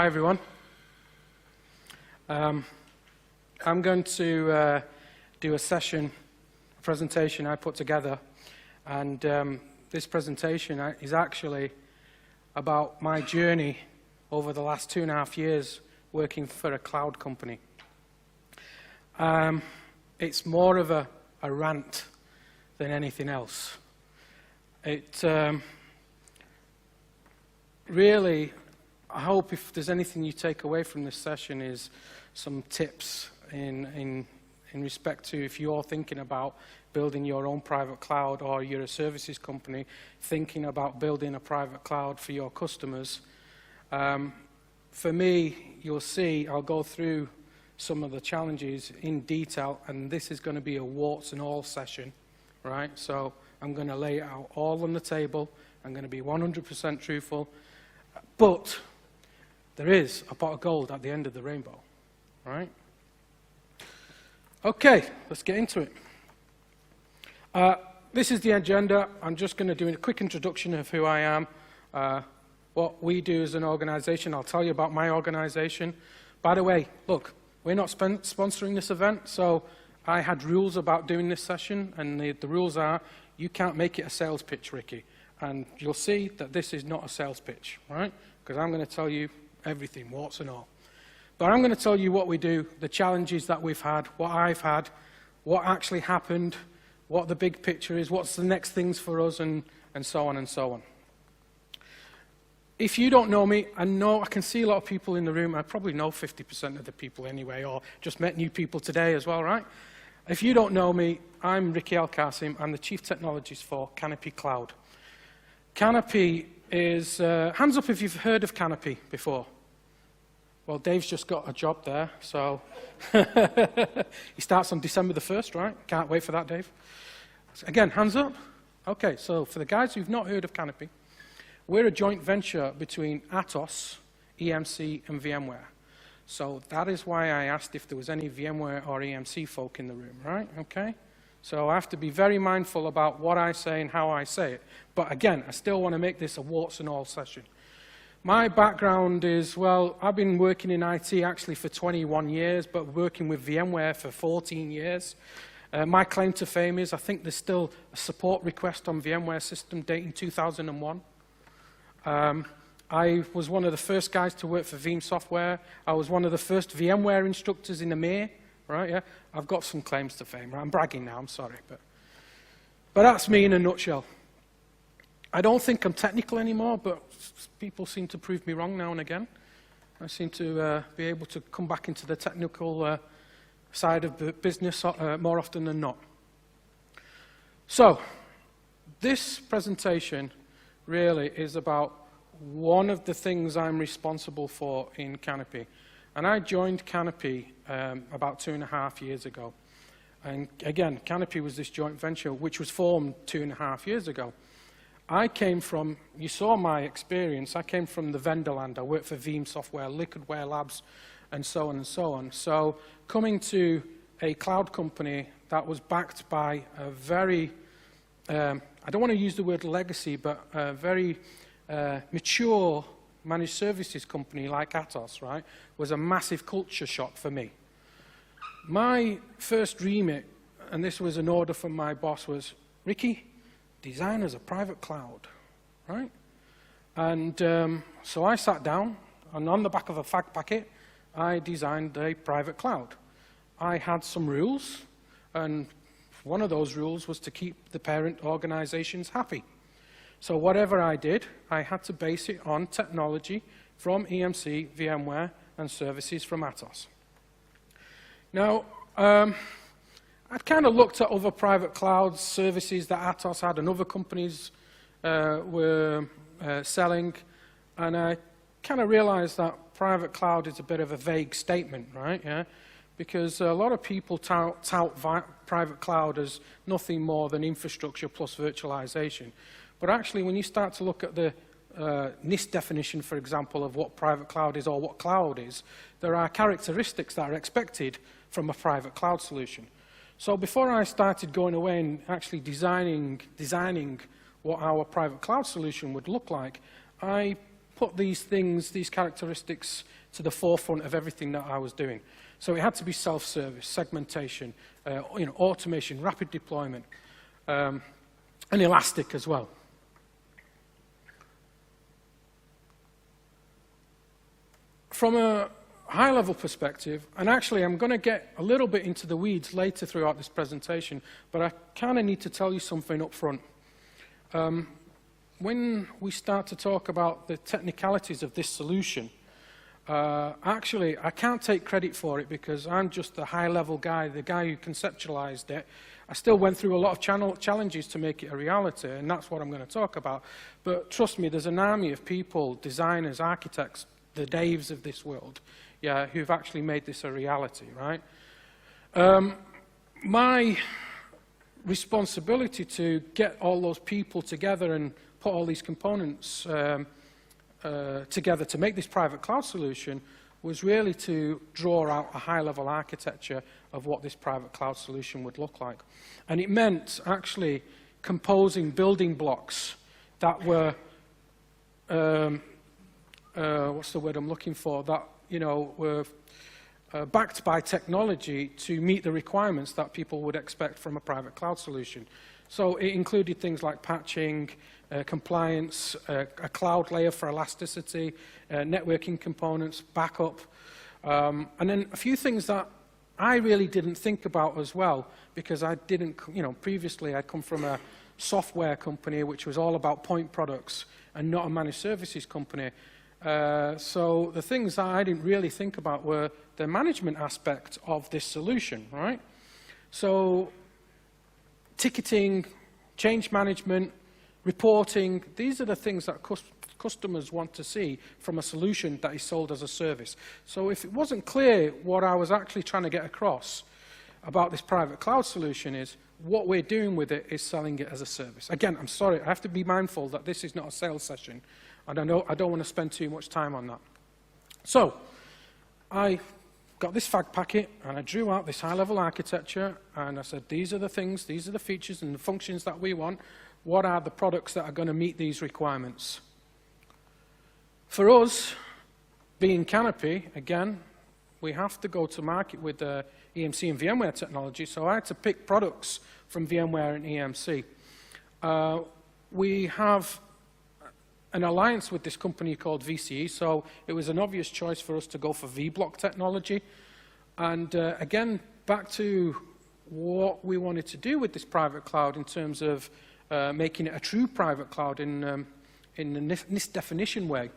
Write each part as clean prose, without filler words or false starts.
Hi, everyone. I'm going to do a presentation I put together, and this presentation is actually about my journey over the last 2.5 years working for a cloud company. It's more of a rant than anything else. It really, I hope if there's anything you take away from this session is some tips in respect to if you're thinking about building your own private cloud, or you're a services company thinking about building a private cloud for your customers. For me, you'll see I'll go through some of the challenges in detail, and this is going to be a warts and all session, right? So I'm going to lay it out all on the table. I'm going to be 100% truthful, but there is a pot of gold at the end of the rainbow, right? Okay, let's get into it. This is the agenda. I'm just going to do a quick introduction of who I am, what we do as an organization. I'll tell you about my organization. By the way, look, we're not sponsoring this event, so I had rules about doing this session, and the rules are you can't make it a sales pitch, Ricky. And you'll see that this is not a sales pitch, right? Because I'm going to tell you everything, warts and all. But I'm going to tell you what we do, the challenges that we've had, what I've had, what actually happened, what the big picture is, what's the next things for us, and so on and so on. If you don't know me, I can see a lot of people in the room. I probably know 50% of the people anyway, or just met new people today as well, right? If you don't know me, I'm Ricky El-Qasem. I'm the Chief Technologist for Canopy Cloud. Canopy is, hands up if you've heard of Canopy before. Well, Dave's just got a job there, so he starts on December the 1st, right? Can't wait for that, Dave. Again, hands up. Okay, so for the guys who've not heard of Canopy, we're a joint venture between Atos, EMC, and VMware. So that is why I asked if there was any VMware or EMC folk in the room, right? Okay? So I have to be very mindful about what I say and how I say it. But again, I still want to make this a warts and all session. My background is, well, I've been working in IT actually for 21 years, but working with VMware for 14 years. My claim to fame is I think there's still a support request on VMware system dating 2001. I was one of the first guys to work for Veeam Software. I was one of the first VMware instructors in EMEA, right? Yeah, I've got some claims to fame. Right? I'm bragging now, I'm sorry. But that's me in a nutshell. I don't think I'm technical anymore, but people seem to prove me wrong now and again. I seem to be able to come back into the technical side of the business more often than not. So, this presentation really is about one of the things I'm responsible for in Canopy. And I joined Canopy about 2.5 years ago. And again, Canopy was this joint venture which was formed 2.5 years ago. I came from, you saw my experience, I came from the vendor land. I worked for Veeam Software, Liquidware Labs, and so on and so on. So coming to a cloud company that was backed by a very, I don't want to use the word legacy, but a very mature managed services company like Atos, right, was a massive culture shock for me. My first remit, and this was an order from my boss, was, Ricky, design as a private cloud, right? And so I sat down, and on the back of a fact packet, I designed a private cloud. I had some rules, and one of those rules was to keep the parent organizations happy. So whatever I did, I had to base it on technology from EMC, VMware, and services from Atos. Now, I'd kind of looked at other private cloud services that Atos had and other companies were selling, and I kind of realized that private cloud is a bit of a vague statement, right? Yeah? Because a lot of people tout private cloud as nothing more than infrastructure plus virtualization. But actually, when you start to look at the NIST definition, for example, of what private cloud is or what cloud is, there are characteristics that are expected from a private cloud solution. So before I started going away and actually designing what our private cloud solution would look like, I put these things, these characteristics to the forefront of everything that I was doing. So it had to be self-service, segmentation, automation, rapid deployment, and elastic as well. From a high-level perspective, and actually I'm going to get a little bit into the weeds later throughout this presentation, but I kind of need to tell you something up front. When we start to talk about the technicalities of this solution, actually I can't take credit for it because I'm just the high-level guy, the guy who conceptualized it. I still went through a lot of challenges to make it a reality, and that's what I'm going to talk about. But trust me, there's an army of people, designers, architects, the Daves of this world, yeah, who've actually made this a reality, right? My responsibility to get all those people together and put all these components together to make this private cloud solution was really to draw out a high-level architecture of what this private cloud solution would look like. And it meant actually composing building blocks that were what's the word I'm looking for, that, were backed by technology to meet the requirements that people would expect from a private cloud solution. So it included things like patching, compliance, a cloud layer for elasticity, networking components, backup, and then a few things that I really didn't think about as well, because I didn't, previously I'd come from a software company which was all about point products and not a managed services company. So the things that I didn't really think about were the management aspect of this solution, right? So ticketing, change management, reporting, these are the things that customers want to see from a solution that is sold as a service. So if it wasn't clear what I was actually trying to get across about this private cloud solution is what we're doing with it is selling it as a service. Again, I'm sorry, I have to be mindful that this is not a sales session. And I don't want to spend too much time on that. So I got this fag packet and I drew out this high-level architecture and I said, these are the things, these are the features and the functions that we want. What are the products that are going to meet these requirements? For us, being Canopy, again, we have to go to market with the EMC and VMware technology, so I had to pick products from VMware and EMC. We have an alliance with this company called VCE, so it was an obvious choice for us to go for vBlock technology. And again, back to what we wanted to do with this private cloud in terms of making it a true private cloud in the NIST definition way.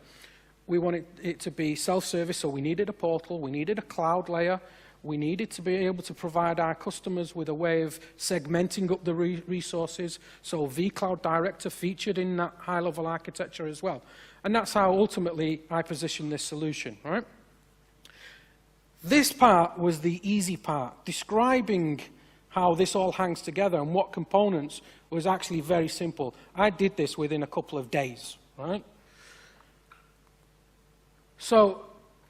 We wanted it to be self-service, so we needed a portal, we needed a cloud layer, we needed to be able to provide our customers with a way of segmenting up the resources, so vCloud Director featured in that high-level architecture as well. And that's how ultimately I positioned this solution, right? This part was the easy part. Describing how this all hangs together and what components was actually very simple. I did this within a couple of days, right? So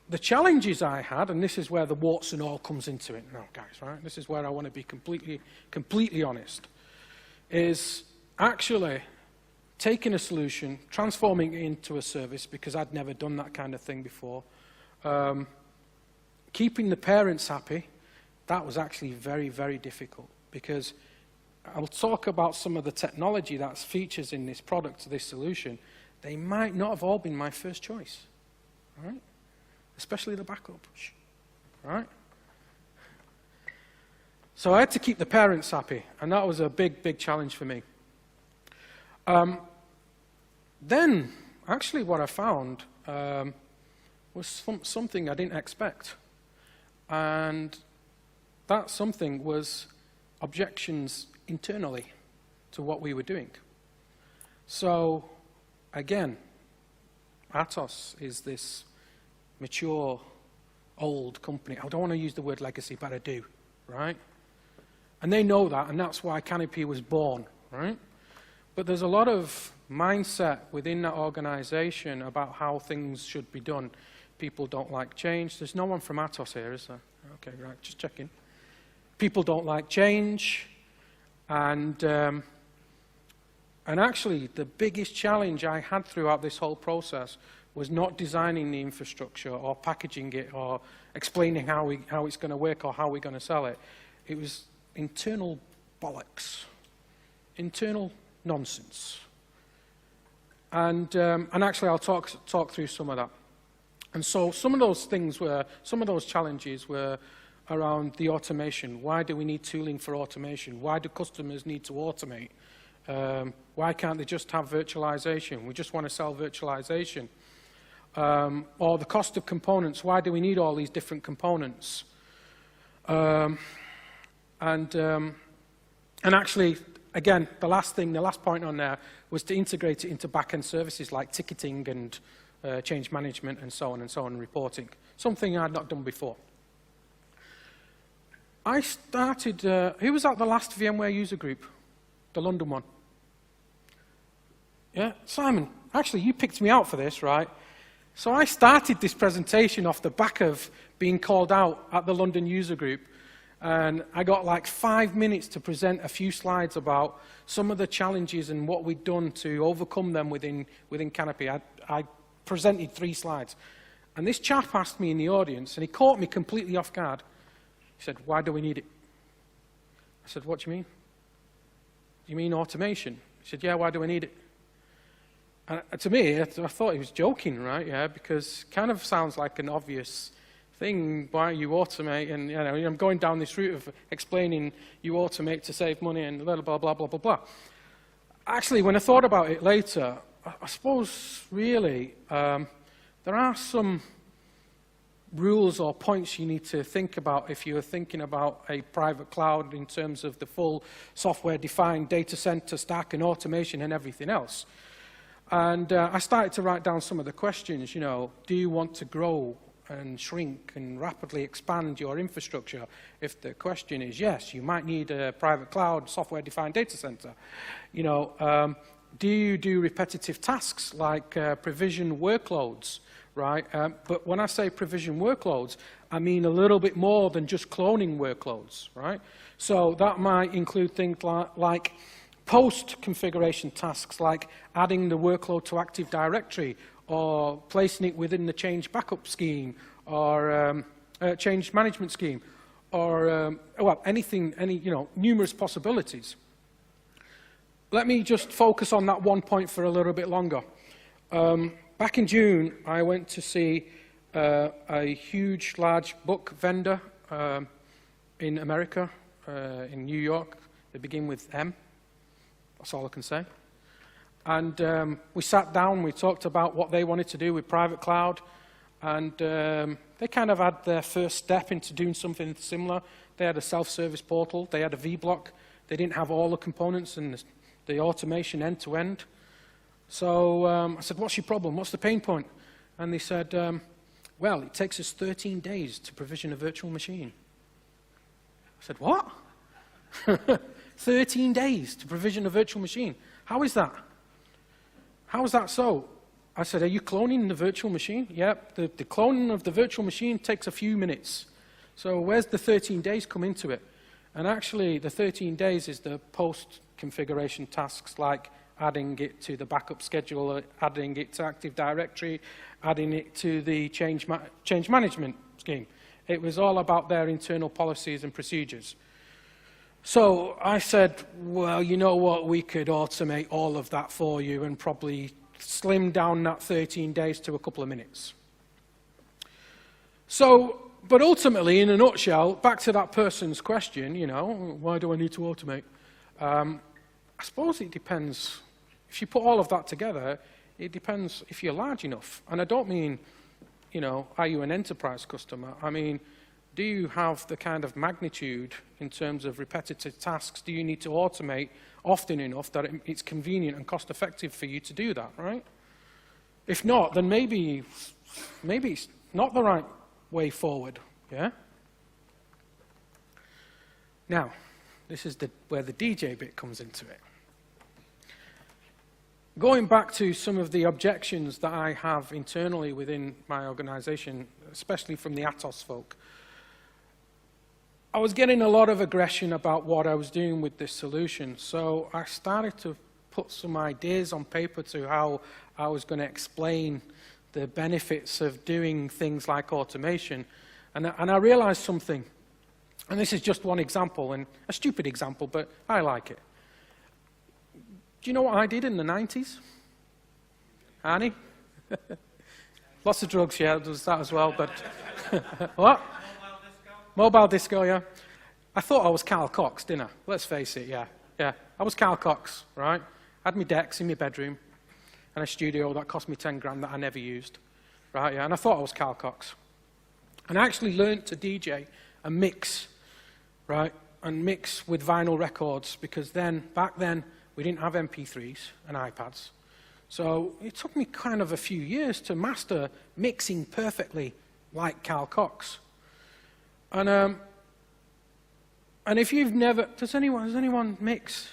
the challenges I had, and this is where the warts and all comes into it now, guys, right? This is where I want to be completely honest, is actually taking a solution, transforming it into a service, because I'd never done that kind of thing before, keeping the parents happy. That was actually very, very difficult, because I'll talk about some of the technology that's features in this product, this solution. They might not have all been my first choice, right? Especially the backup, right? So I had to keep the parents happy, and that was a big, big challenge for me. Then, actually what I found was something I didn't expect. And that something was objections internally to what we were doing. So, again, Atos is this mature, old company. I don't want to use the word legacy, but I do, right? And they know that, and that's why Canopy was born, right? But there's a lot of mindset within that organization about how things should be done. People don't like change. There's no one from Atos here, is there? Okay, right, just checking. People don't like change, and actually the biggest challenge I had throughout this whole process was not designing the infrastructure or packaging it or explaining how it's going to work or how we're going to sell it. It was internal bollocks, internal nonsense. And actually I'll talk through some of that. And so some of those challenges were around the automation. Why do we need tooling for automation? Why do customers need to automate? Why can't they just have virtualization? We just want to sell virtualization. Or the cost of components. Why do we need all these different components? And actually, again, the last point on there was to integrate it into back-end services like ticketing and change management and so on, and reporting. Something I'd not done before. I started, who was at the last VMware user group? The London one. Yeah, Simon, actually you picked me out for this, right? So I started this presentation off the back of being called out at the London user group, and I got like 5 minutes to present a few slides about some of the challenges and what we'd done to overcome them within Canopy. I presented 3 slides. And this chap asked me in the audience, and he caught me completely off guard. He said, why do we need it? I said, what do you mean? You mean automation? He said, yeah, why do we need it? And to me, I thought he was joking, right? Yeah, because it kind of sounds like an obvious thing. Why you automate? And you know, I'm going down this route of explaining you automate to save money and blah, blah, blah, blah, blah, blah. Actually, when I thought about it later, I suppose really there are some rules or points you need to think about if you're thinking about a private cloud in terms of the full software-defined data center stack and automation and everything else. And I started to write down some of the questions, you know, do you want to grow and shrink and rapidly expand your infrastructure? If the question is yes, you might need a private cloud software-defined data center. You know, do you do repetitive tasks like provision workloads, right? But when I say provision workloads, I mean a little bit more than just cloning workloads, right? So that might include things like post-configuration tasks, like adding the workload to Active Directory, or placing it within the change backup scheme, or change management scheme, or well, you know, numerous possibilities. Let me just focus on that one point for a little bit longer. Back in June, I went to see a huge, large book vendor in America, in New York. They begin with M. That's all I can say. And we sat down, we talked about what they wanted to do with private cloud, and they kind of had their first step into doing something similar. They had a self-service portal, they had a VBlock, they didn't have all the components and the automation end-to-end. So I said, what's your problem? What's the pain point? And they said, well, it takes us 13 days to provision a virtual machine. I said, what? 13 days to provision a virtual machine. How is that? How is that so? I said, are you cloning the virtual machine? Yep, the cloning of the virtual machine takes a few minutes. So where's the 13 days come into it? And actually, the 13 days is the post-configuration tasks like adding it to the backup schedule, adding it to Active Directory, adding it to the change management scheme. It was all about their internal policies and procedures. So I said, well, you know what, we could automate all of that for you and probably slim down that 13 days to a couple of minutes. So, but ultimately, in a nutshell, back to that person's question, you know, why do I need to automate? I suppose it depends. If you put all of that together, it depends if you're large enough. And I don't mean, you know, are you an enterprise customer? I mean, do you have the kind of magnitude in terms of repetitive tasks? Do you need to automate often enough that it's convenient and cost effective for you to do that, right? If not, then maybe it's not the right way forward, yeah? Now, this is where the DJ bit comes into it. Going back to some of the objections that I have internally within my organization, especially from the Atos folk, I was getting a lot of aggression about what I was doing with this solution, so I started to put some ideas on paper to how I was going to explain the benefits of doing things like automation. And I realized something, and this is just one example, and a stupid example, but I like it. Do you know what I did in the 90s? Annie? Lots of drugs, yeah, does that as well, but... What? Mobile disco? Mobile disco, yeah. I thought I was Carl Cox, didn't I? Let's face it, yeah. Yeah, I was Carl Cox, right? I had my decks in my bedroom and a studio that cost me 10 grand that I never used, right? Yeah, and I thought I was Carl Cox. And I actually learned to DJ and mix, right? And mix with vinyl records, because back then, we didn't have MP3s and iPads. So it took me kind of a few years to master mixing perfectly like Carl Cox. And if you've never, does anyone mix?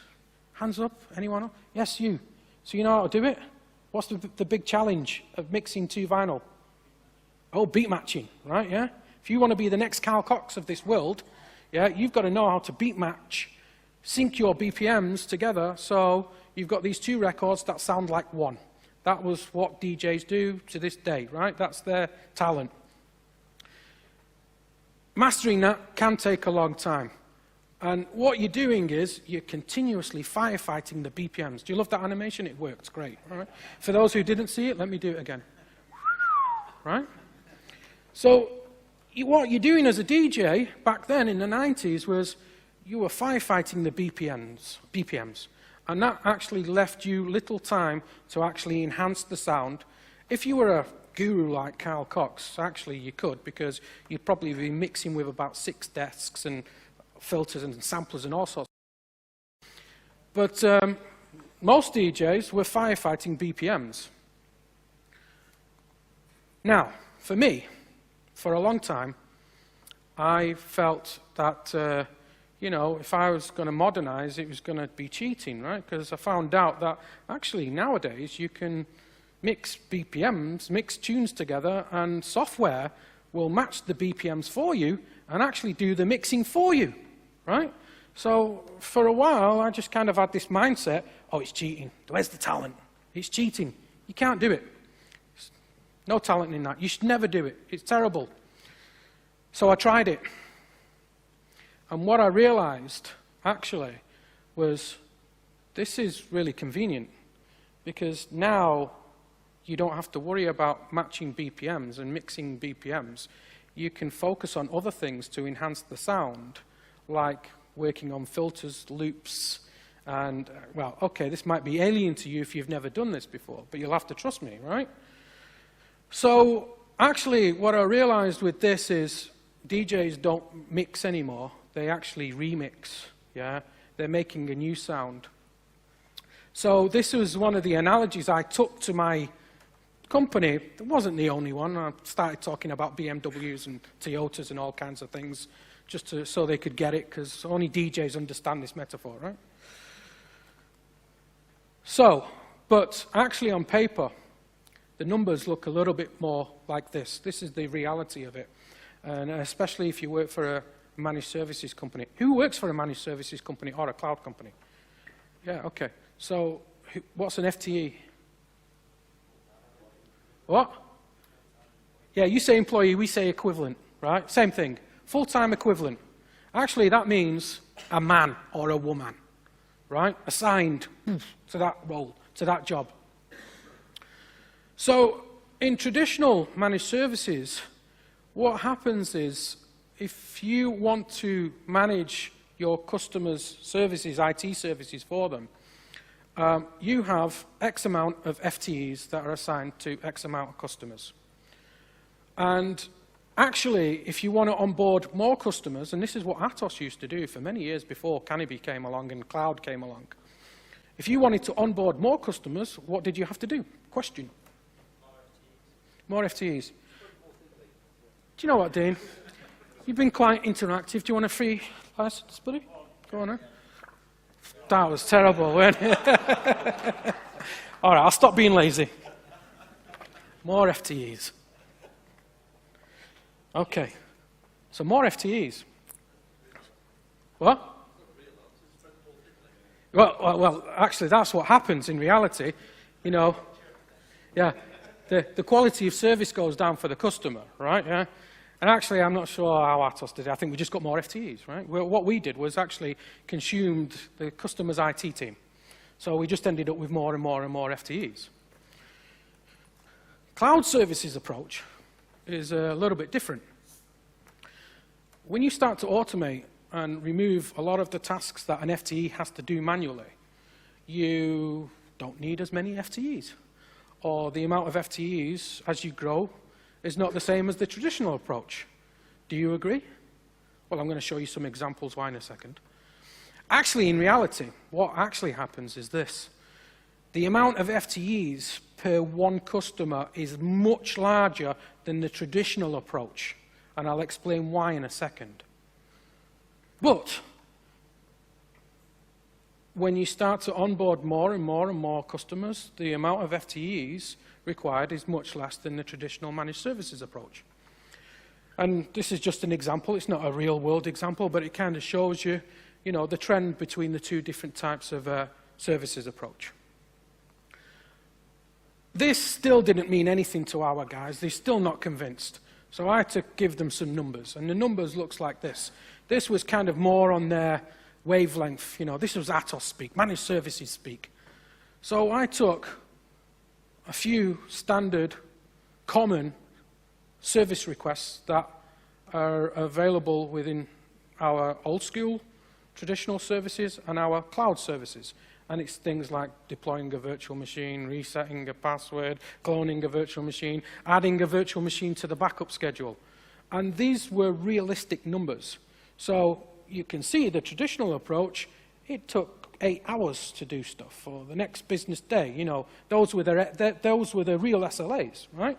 Hands up, anyone? Yes, you. So you know how to do it? What's the big challenge of mixing to vinyl? Oh, beat matching, right, yeah? If you want to be the next Carl Cox of this world, yeah, you've got to know how to beat match, sync your BPMs together, so you've got these two records that sound like one. That was what DJs do to this day, right? That's their talent. Mastering that can take a long time. And what you're doing is you're continuously firefighting the BPMs. Do you love that animation? It works great, right? For those who didn't see it, let me do it again. Right? So what you're doing as a DJ back then in the 90s was you were firefighting the BPMs. And that actually left you little time to actually enhance the sound. If you were a guru like Carl Cox, actually you could, because you'd probably be mixing with about 6 desks and filters and samplers and all sorts. But most DJs were firefighting BPMs. Now, for me, for a long time, I felt that, you know, if I was going to modernize, it was going to be cheating, right? Because I found out that actually nowadays you can mix BPMs, mix tunes together, and software will match the BPMs for you and actually do the mixing for you, right? So for a while, I just kind of had this mindset, oh, it's cheating. Where's the talent? It's cheating. You can't do it. No talent in that. You should never do it. It's terrible. So I tried it. And what I realized, actually, was this is really convenient, because now you don't have to worry about matching BPMs and mixing BPMs. You can focus on other things to enhance the sound, like working on filters, loops, and, well, okay, this might be alien to you if you've never done this before, but you'll have to trust me, right? So actually, what I realized with this is DJs don't mix anymore. They actually remix, yeah? They're making a new sound. So this was one of the analogies I took to my company. It wasn't the only one. I started talking about BMWs and Toyotas and all kinds of things, just so they could get it, because only DJs understand this metaphor, right? So, but actually on paper, the numbers look a little bit more like this. This is the reality of it. And especially if you work for a managed services company. Who works for a managed services company or a cloud company? Yeah, okay. So what's an FTE? What? Yeah, you say employee, we say equivalent, right? Same thing. Full-time equivalent. Actually, that means a man or a woman, right? Assigned to that role, to that job. So in traditional managed services, what happens is if you want to manage your customers' services, IT services for them, you have X amount of FTEs that are assigned to X amount of customers. And actually, if you want to onboard more customers, and this is what Atos used to do for many years before Canopy came along and cloud came along, if you wanted to onboard more customers, what did you have to do? Question. More FTEs. Do you know what, Dean? You've been quite interactive. Do you want a free license, buddy? Go on, then. That was terrible, wasn't it? All right, I'll stop being lazy. More FTEs. Okay, so more FTEs. What? Well, actually, that's what happens in reality. You know, yeah. the quality of service goes down for the customer, right? Yeah. And actually, I'm not sure how Atos did it. I think we just got more FTEs, right? What we did was actually consumed the customer's IT team. So we just ended up with more and more and more FTEs. Cloud services approach is a little bit different. When you start to automate and remove a lot of the tasks that an FTE has to do manually, you don't need as many FTEs. Or the amount of FTEs as you grow is not the same as the traditional approach. Do you agree? Well, I'm going to show you some examples why in a second. Actually, in reality, what actually happens is this. The amount of FTEs per one customer is much larger than the traditional approach, and I'll explain why in a second. But when you start to onboard more and more and more customers, the amount of FTEs required is much less than the traditional managed services approach. And this is just an example. It's not a real-world example, but it kind of shows you, the trend between the two different types of services approach. This still didn't mean anything to our guys. They're still not convinced. So I had to give them some numbers, and the numbers looks like this. This was kind of more on their wavelength. This was Atos speak, managed services speak. So I took a few standard, common service requests that are available within our old school traditional services and our cloud services. And it's things like deploying a virtual machine, resetting a password, cloning a virtual machine, adding a virtual machine to the backup schedule. And these were realistic numbers. So you can see the traditional approach, it took 8 hours to do stuff for the next business day. Those were the real SLAs, right?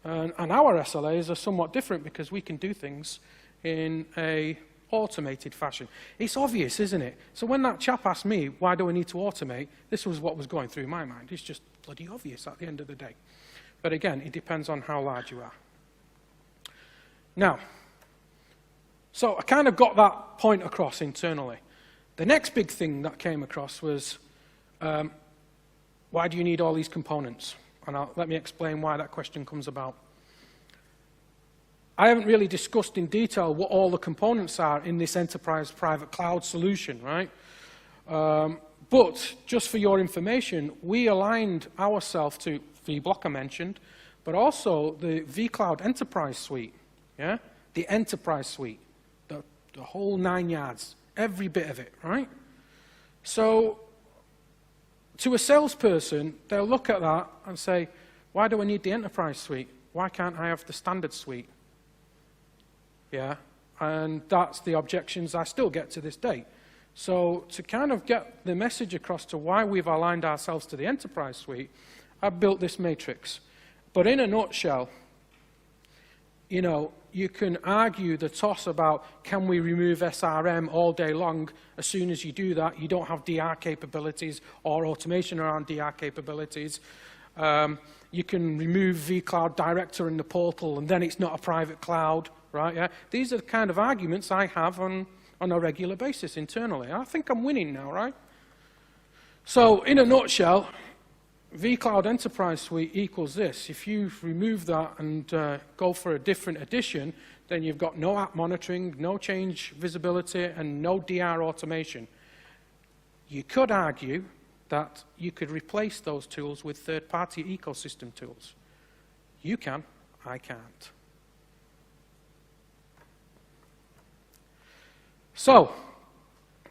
And our SLAs are somewhat different because we can do things in a automated fashion. It's obvious, isn't it? So when that chap asked me, why do I need to automate, this was what was going through my mind. It's just bloody obvious at the end of the day. But again, it depends on how large you are. Now, so I kind of got that point across internally. The next big thing that came across was, why do you need all these components? And let me explain why that question comes about. I haven't really discussed in detail what all the components are in this enterprise private cloud solution, right? But just for your information, we aligned ourselves to vBlock I mentioned, but also the vCloud Enterprise Suite, yeah? The Enterprise Suite, the whole 9 yards. Every bit of it, right? So, to a salesperson, they'll look at that and say, why do I need the enterprise suite? Why can't I have the standard suite? Yeah, and that's the objections I still get to this day. So, to kind of get the message across to why we've aligned ourselves to the enterprise suite, I've built this matrix. But in a nutshell, you can argue the toss about can we remove SRM all day long. As soon as you do that, you don't have DR capabilities or automation around DR capabilities. You can remove vCloud Director in the portal, and then it's not a private cloud, right? Yeah? These are the kind of arguments I have on a regular basis internally. I think I'm winning now, right? So, in a nutshell, vCloud Enterprise Suite equals this. If you remove that and go for a different edition, then you've got no app monitoring, no change visibility, and no DR automation. You could argue that you could replace those tools with third-party ecosystem tools. You can, I can't. So,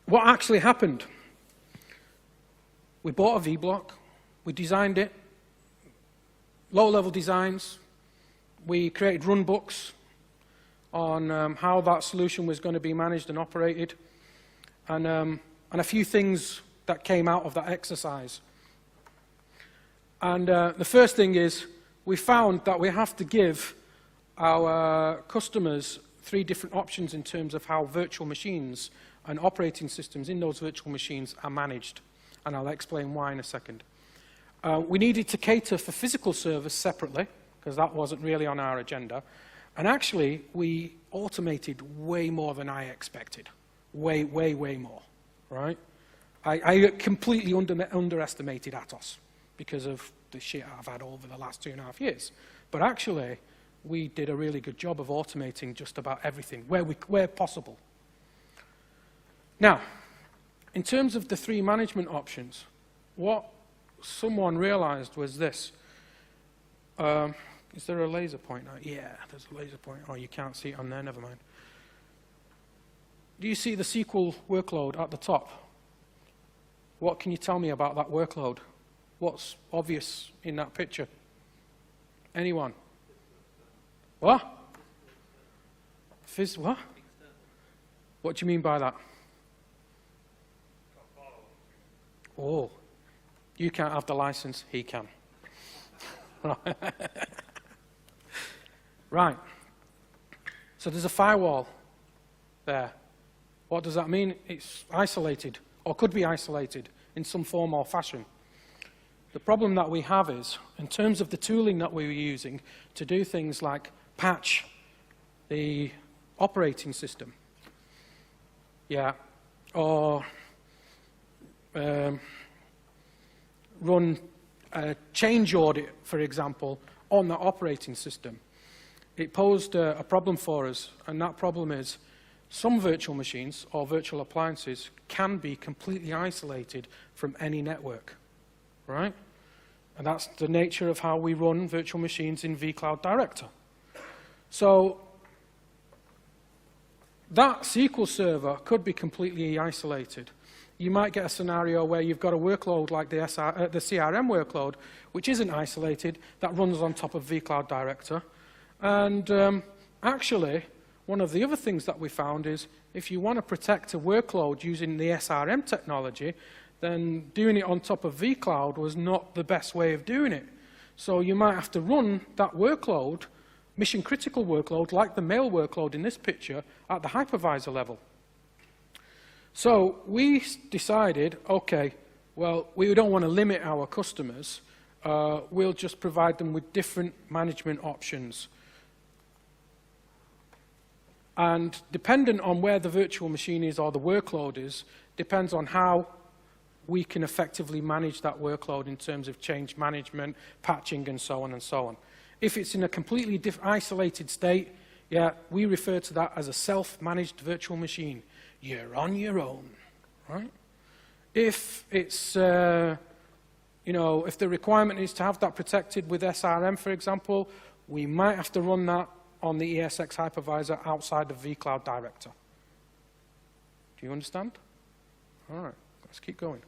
what actually happened? We bought a vBlock. We designed it, low-level designs. We created run books on how that solution was going to be managed and operated, and a few things that came out of that exercise. And the first thing is we found that we have to give our customers 3 different options in terms of how virtual machines and operating systems in those virtual machines are managed, and I'll explain why in a second. We needed to cater for physical service separately, because that wasn't really on our agenda. And actually, we automated way more than I expected. Way, way, way more, right? I completely underestimated Atos, because of the shit I've had over the last 2.5 years. But actually, we did a really good job of automating just about everything where possible. Now, in terms of the 3 management options, what someone realized was this. Is there a laser pointer? Yeah, there's a laser pointer. Oh, you can't see it on there, never mind. Do you see the SQL workload at the top? What can you tell me about that workload? What's obvious in that picture? Anyone? What? What? What do you mean by that? Oh, you can't have the license, he can. Right. So there's a firewall there. What does that mean? It's isolated, or could be isolated in some form or fashion. The problem that we have is, in terms of the tooling that we were using to do things like patch the operating system, yeah, or run a change audit, for example, on the operating system, it posed a problem for us, and that problem is some virtual machines or virtual appliances can be completely isolated from any network, right? And that's the nature of how we run virtual machines in vCloud Director. So that SQL server could be completely isolated. You might get a scenario where you've got a workload like the CRM workload, which isn't isolated, that runs on top of vCloud Director. And actually, one of the other things that we found is if you want to protect a workload using the SRM technology, then doing it on top of vCloud was not the best way of doing it. So you might have to run that workload, mission-critical workload, like the mail workload in this picture, at the hypervisor level. So we decided, okay, well, we don't want to limit our customers. We'll just provide them with different management options. And dependent on where the virtual machine is or the workload is, depends on how we can effectively manage that workload in terms of change management, patching, and so on and so on. If it's in a completely isolated state, yeah, we refer to that as a self-managed virtual machine. You're on your own, right? If it's, you know, if the requirement is to have that protected with SRM, for example, we might have to run that on the ESX hypervisor outside of vCloud Director. Do you understand? All right, let's keep going.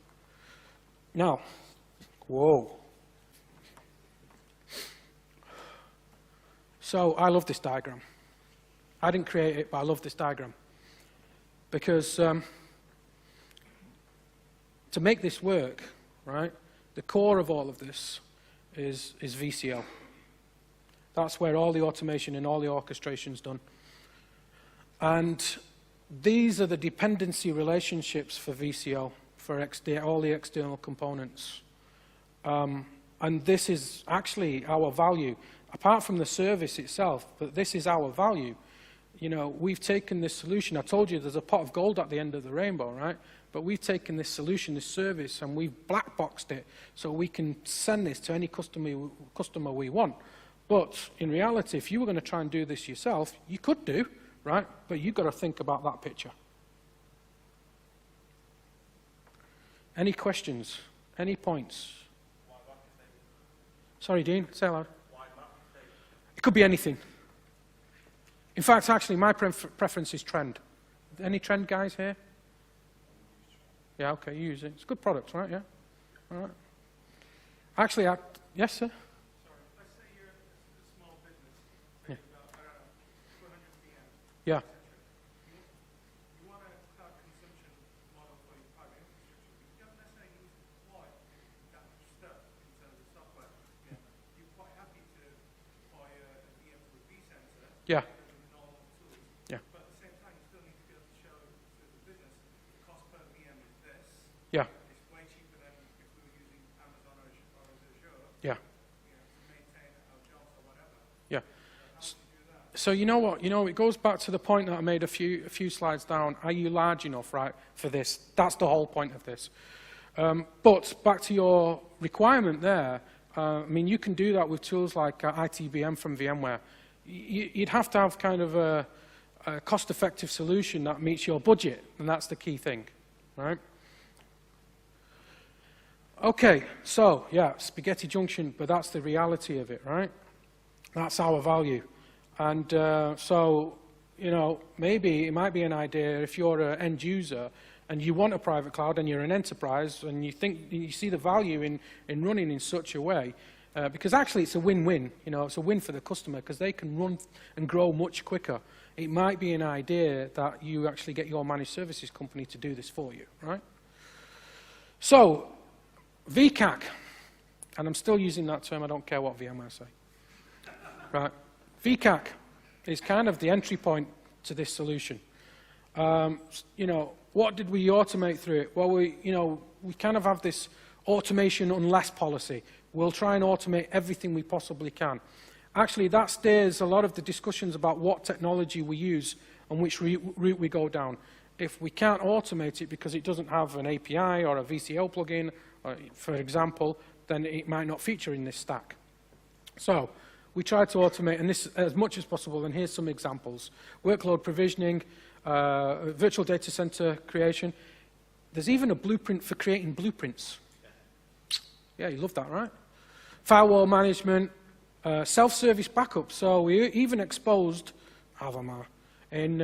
Now, whoa. So I love this diagram. I didn't create it, but I love this diagram. Because to make this work, right, the core of all of this is VCO. That's where all the automation and all the orchestration is done. And these are the dependency relationships for VCO, for all the external components. And this is actually our value. Apart from the service itself, but this is our value. You know, we've taken this solution. I told you there's a pot of gold at the end of the rainbow, right? But we've taken this solution, this service, and we've black boxed it so we can send this to any customer we want. But in reality, if you were going to try and do this yourself, you could do, right? But you've got to think about that picture. Any questions? Any points? Sorry, Dean, say aloud. It could be anything. In fact, actually, my preference is trend. Any trend guys here? Yeah, okay, you use it. It's a good product, right? Yeah? All right. Actually, yes, sir? Sorry, let's say you're a small business. Yeah. About, I don't know, 200 VMs. Yeah. You want a cloud consumption model for your private infrastructure. You don't necessarily need to deploy that much stuff in terms of software. Yeah. You're quite happy to deploy a VM to a vSensor. Yeah. Yeah. It's way cheaper than if we were using Amazon or Azure. Yeah. To maintain our jobs or whatever. Yeah. How would you do that? So you know what? You know, it goes back to the point that I made a few slides down. Are you large enough, right, for this? That's the whole point of this. But back to your requirement there, I mean, you can do that with tools like ITBM from VMware. You'd have to have kind of a cost-effective solution that meets your budget, and that's the key thing, right? Okay, so, yeah, spaghetti junction, but that's the reality of it, right? That's our value. And so, you know, maybe it might be an idea if you're an end user and you want a private cloud and you're an enterprise and you see the value in running in such a way, because actually it's a win-win, you know, it's a win for the customer because they can run and grow much quicker. It might be an idea that you actually get your managed services company to do this for you, right? So, VCAC, and I'm still using that term, I don't care what VMware say. Right, VCAC is kind of the entry point to this solution. You know, what did we automate through it? Well, we kind of have this automation unless policy. We'll try and automate everything we possibly can. Actually, that steers a lot of the discussions about what technology we use and which route we go down. If we can't automate it because it doesn't have an API or a VCO plugin, for example, then it might not feature in this stack. So, we try to automate and this as much as possible, and here's some examples. Workload provisioning, virtual data center creation. There's even a blueprint for creating blueprints. Yeah, you love that, right? Firewall management, self-service backup. So we even exposed Avamar in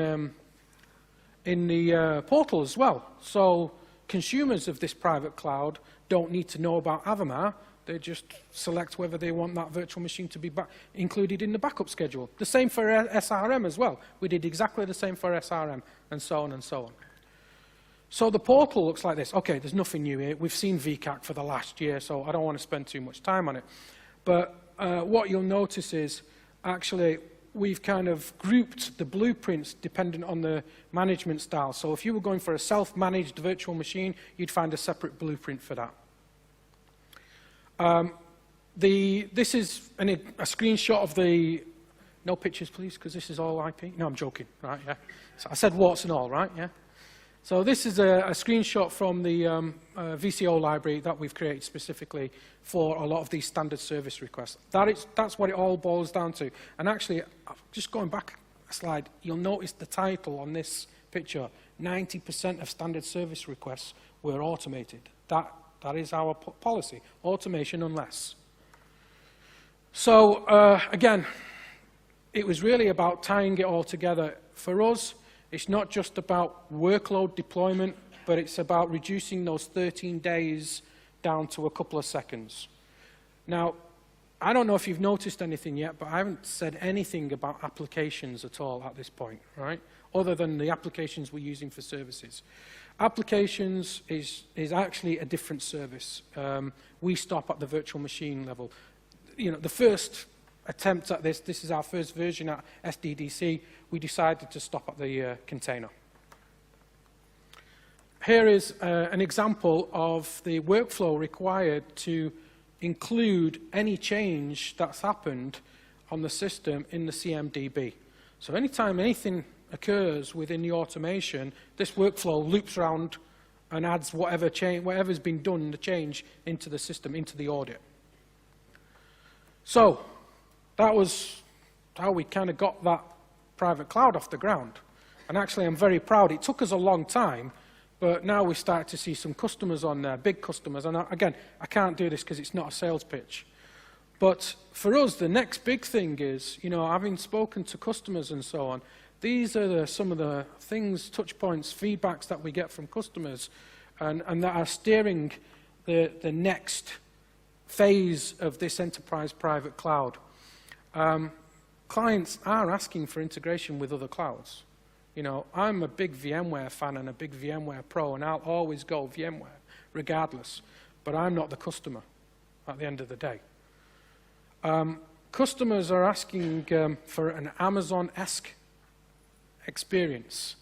the portal as well. So consumers of this private cloud don't need to know about Avamar. They just select whether they want that virtual machine to be included in the backup schedule. The same for SRM as well. We did exactly the same for SRM, and so on and so on. So the portal looks like this. Okay, there's nothing new here. We've seen VCAC for the last year, so I don't want to spend too much time on it. But what you'll notice is, actually, we've kind of grouped the blueprints dependent on the management style. So if you were going for a self-managed virtual machine, you'd find a separate blueprint for that. This is a screenshot of the, no pictures please, because this is all IP. No, I'm joking, right, yeah. So I said warts and all, right, yeah. So this is a screenshot from the VCO library that we've created specifically for a lot of these standard service requests. That's what it all boils down to. And actually, just going back a slide, you'll notice the title on this picture, 90% of standard service requests were automated. That is our policy, automation unless. So, again, it was really about tying it all together. For us, it's not just about workload deployment, but it's about reducing those 13 days down to a couple of seconds. Now, I don't know if you've noticed anything yet, but I haven't said anything about applications at all at this point, right? Other than the applications we're using for services. Applications is actually a different service. We stop at the virtual machine level. You know, the first attempt at this is our first version at SDDC, we decided to stop at the container. Here is an example of the workflow required to include any change that's happened on the system in the CMDB. So anytime anything occurs within the automation, this workflow loops around and adds whatever's been done, the change into the system, into the audit. So that was how we kind of got that private cloud off the ground. And actually, I'm very proud. It took us a long time, but now we start to see some customers on there, big customers. And again, I can't do this because it's not a sales pitch. But for us, the next big thing is, you know, having spoken to customers and so on, these are some of the things, touch points, feedbacks that we get from customers and that are steering the next phase of this enterprise private cloud. Clients are asking for integration with other clouds. You know, I'm a big VMware fan and a big VMware pro, and I'll always go VMware, regardless. But I'm not the customer at the end of the day. Customers are asking for an Amazon-esque experience.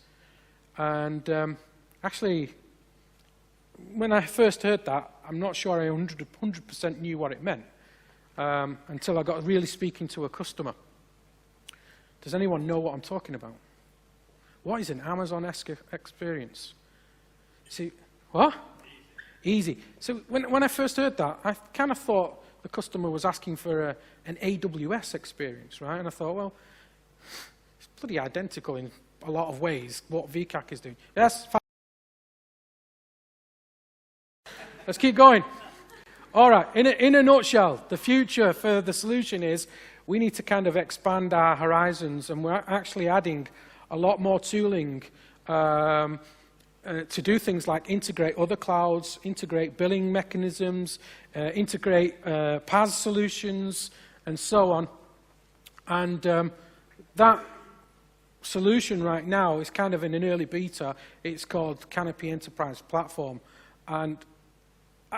And actually, when I first heard that, I'm not sure I 100% knew what it meant until I got really speaking to a customer. Does anyone know what I'm talking about? What is an Amazon-esque experience? See, what? Easy. So when I first heard that, I kind of thought the customer was asking for an AWS experience, right? And I thought, well, it's bloody identical in a lot of ways what VCAC is doing. Yes? Let's keep going. All right, in a nutshell, the future for the solution is we need to kind of expand our horizons, and we're actually adding a lot more tooling to do things like integrate other clouds, integrate billing mechanisms, integrate PaaS solutions, and so on. And that solution right now is kind of in an early beta. It's called Canopy Enterprise Platform. And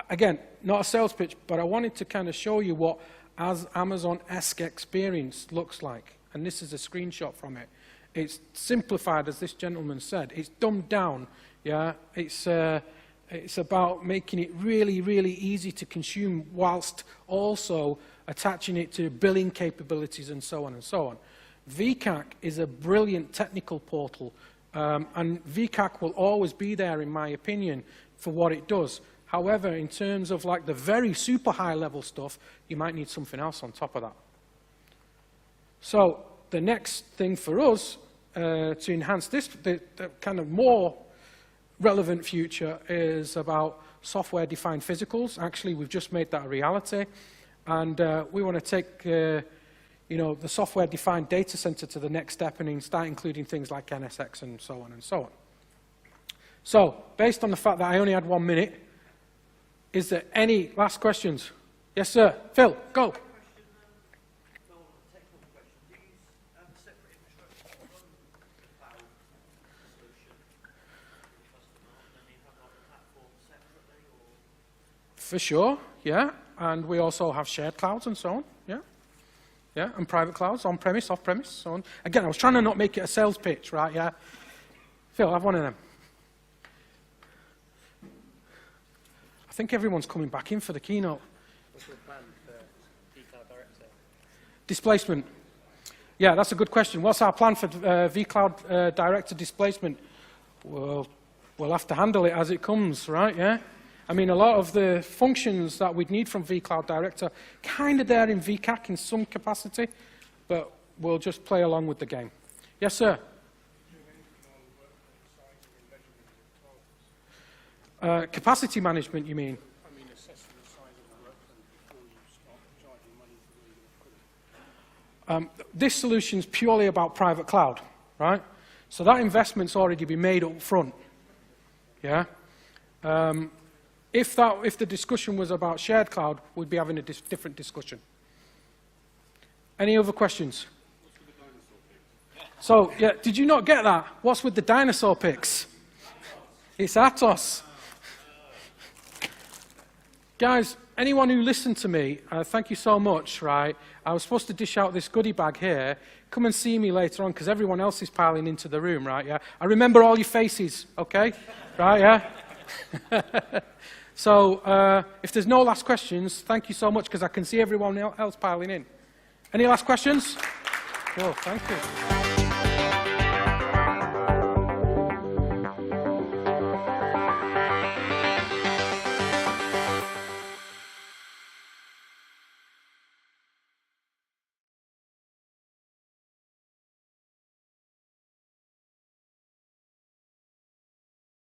again, not a sales pitch, but I wanted to kind of show you what Amazon-esque experience looks like. And this is a screenshot from it. It's simplified, as this gentleman said. It's dumbed down. Yeah, it's about making it really, really easy to consume whilst also attaching it to billing capabilities and so on and so on. VCAC is a brilliant technical portal, and VCAC will always be there, in my opinion, for what it does. However, in terms of like the very super high level stuff, you might need something else on top of that. So the next thing for us to enhance this, the kind of more relevant future is about software-defined physicals. Actually, we've just made that a reality, and we want to take the software-defined data center to the next step and start including things like NSX and so on and so on. So, based on the fact that I only had 1 minute, is there any last questions? Yes, sir. Phil, go. For sure, yeah. And we also have shared clouds and so on, yeah. Yeah, and private clouds, on-premise, off-premise, so on. Again, I was trying to not make it a sales pitch, right, yeah. Phil, have one of them. I think everyone's coming back in for the keynote. What's your plan for vCloud Director? Displacement. Yeah, that's a good question. What's our plan for vCloud Director displacement? Well, we'll have to handle it as it comes, right, yeah? I mean, a lot of the functions that we'd need from vCloud Director kind of there in VCAC in some capacity, but we'll just play along with the game. Yes, sir? Capacity management, you mean? I mean, assessing the size of the workload before you start charging money for where you're going to put it. This solution's purely about private cloud, right? So that investment's already been made up front. Yeah? If the discussion was about shared cloud, we'd be having a different discussion. Any other questions? What's with the dinosaur pics? So, yeah, did you not get that? What's with the dinosaur pics? It's Atos. Guys, anyone who listened to me, thank you so much, right? I was supposed to dish out this goodie bag here. Come and see me later on, because everyone else is piling into the room, right, yeah? I remember all your faces, okay? Right, yeah? So, if there's no last questions, thank you so much, because I can see everyone else piling in. Any last questions? Cool, thank you.